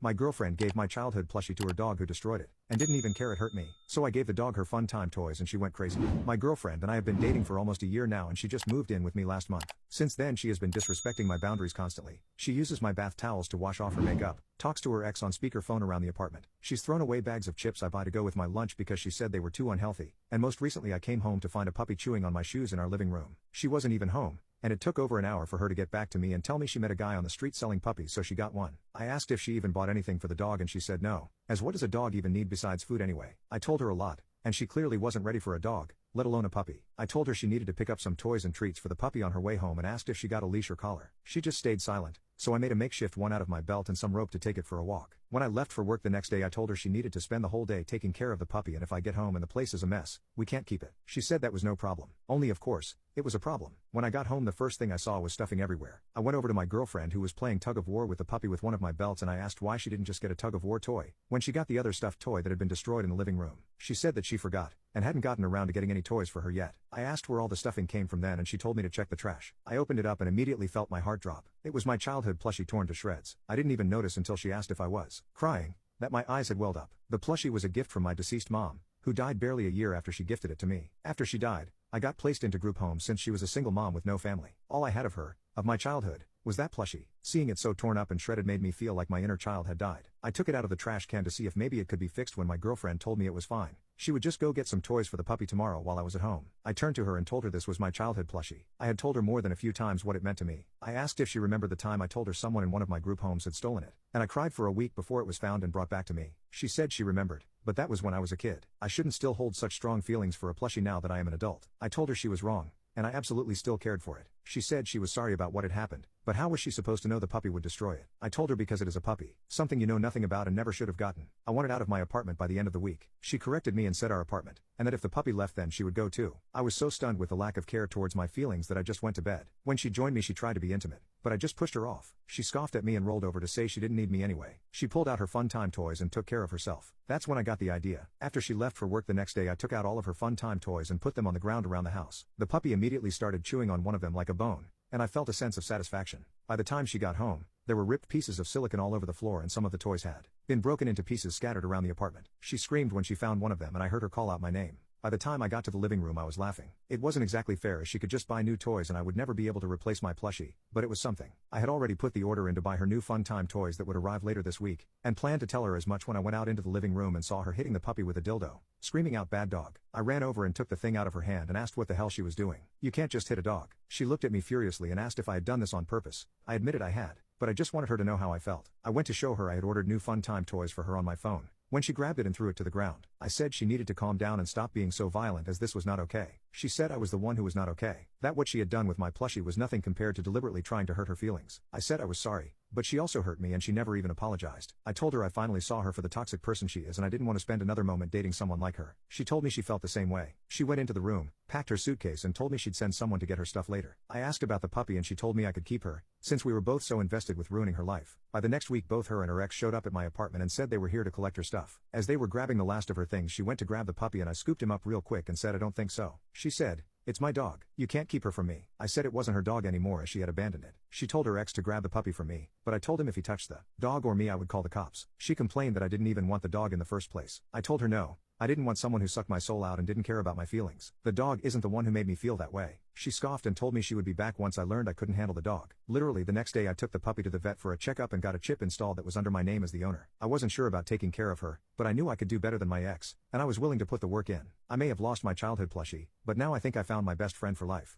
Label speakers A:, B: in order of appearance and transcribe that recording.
A: My girlfriend gave my childhood plushie to her dog who destroyed it, and didn't even care it hurt me. So I gave the dog her fun time toys and she went crazy. My girlfriend and I have been dating for almost a year now and she just moved in with me last month. Since then she has been disrespecting my boundaries constantly. She uses my bath towels to wash off her makeup, talks to her ex on speakerphone around the apartment. She's thrown away bags of chips I buy to go with my lunch because she said they were too unhealthy. And most recently I came home to find a puppy chewing on my shoes in our living room. She wasn't even home. And it took over an hour for her to get back to me and tell me she met a guy on the street selling puppies so she got one. I asked if she even bought anything for the dog and she said no, as what does a dog even need besides food anyway? I told her a lot, and she clearly wasn't ready for a dog, let alone a puppy. I told her she needed to pick up some toys and treats for the puppy on her way home and asked if she got a leash or collar. She just stayed silent, so I made a makeshift one out of my belt and some rope to take it for a walk. When I left for work the next day I told her she needed to spend the whole day taking care of the puppy and if I get home and the place is a mess, we can't keep it. She said that was no problem. Only of course, it was a problem. When I got home the first thing I saw was stuffing everywhere. I went over to my girlfriend who was playing tug of war with the puppy with one of my belts and I asked why she didn't just get a tug of war toy when she got the other stuffed toy that had been destroyed in the living room. She said that she forgot, and hadn't gotten around to getting any toys for her yet. I asked where all the stuffing came from then and she told me to check the trash. I opened it up and immediately felt my heart drop. It was my childhood plushie torn to shreds. I didn't even notice until she asked if I was crying that my eyes had welled up. The plushie was a gift from my deceased mom, who died barely a year after she gifted it to me. After she died, I got placed into group home since she was a single mom with no family. All I had of her, of my childhood, was that plushie. Seeing it so torn up and shredded made me feel like my inner child had died. I took it out of the trash can to see if maybe it could be fixed when my girlfriend told me it was fine. She would just go get some toys for the puppy tomorrow while I was at home. I turned to her and told her this was my childhood plushie. I had told her more than a few times what it meant to me. I asked if she remembered the time I told her someone in one of my group homes had stolen it, and I cried for a week before it was found and brought back to me. She said she remembered, but that was when I was a kid. I shouldn't still hold such strong feelings for a plushie now that I am an adult. I told her she was wrong, and I absolutely still cared for it. She said she was sorry about what had happened, but how was she supposed to know the puppy would destroy it? I told her because it is a puppy, something you know nothing about and never should have gotten. I want it out of my apartment by the end of the week. She corrected me and said our apartment, and that if the puppy left then she would go too. I was so stunned with the lack of care towards my feelings that I just went to bed. When she joined me she tried to be intimate, but I just pushed her off. She scoffed at me and rolled over to say she didn't need me anyway. She pulled out her fun time toys and took care of herself. That's when I got the idea. After she left for work the next day I took out all of her fun time toys and put them on the ground around the house. The puppy immediately started chewing on one of them like a bone, and I felt a sense of satisfaction. By the time she got home, there were ripped pieces of silicone all over the floor and some of the toys had been broken into pieces scattered around the apartment. She screamed when she found one of them and I heard her call out my name. By the time I got to the living room I was laughing. It wasn't exactly fair as she could just buy new toys and I would never be able to replace my plushie, but it was something. I had already put the order in to buy her new fun time toys that would arrive later this week, and planned to tell her as much when I went out into the living room and saw her hitting the puppy with a dildo, screaming out bad dog. I ran over and took the thing out of her hand and asked what the hell she was doing. You can't just hit a dog. She looked at me furiously and asked if I had done this on purpose. I admitted I had, but I just wanted her to know how I felt. I went to show her I had ordered new fun time toys for her on my phone, when she grabbed it and threw it to the ground. I said she needed to calm down and stop being so violent as this was not okay. She said I was the one who was not okay, that what she had done with my plushie was nothing compared to deliberately trying to hurt her feelings. I said I was sorry, but she also hurt me and she never even apologized. I told her I finally saw her for the toxic person she is and I didn't want to spend another moment dating someone like her. She told me she felt the same way. She went into the room, packed her suitcase and told me she'd send someone to get her stuff later. I asked about the puppy and she told me I could keep her, since we were both so invested with ruining her life. By the next week both her and her ex showed up at my apartment and said they were here to collect her stuff. As they were grabbing the last of her things she went to grab the puppy and I scooped him up real quick and said I don't think so. She said, it's my dog. You can't keep her from me. I said it wasn't her dog anymore as she had abandoned it. She told her ex to grab the puppy from me, but I told him if he touched the dog or me I would call the cops. She complained that I didn't even want the dog in the first place. I told her no, I didn't want someone who sucked my soul out and didn't care about my feelings. The dog isn't the one who made me feel that way. She scoffed and told me she would be back once I learned I couldn't handle the dog. Literally the next day I took the puppy to the vet for a checkup and got a chip installed that was under my name as the owner. I wasn't sure about taking care of her, but I knew I could do better than my ex, and I was willing to put the work in. I may have lost my childhood plushie, but now I think I found my best friend for life.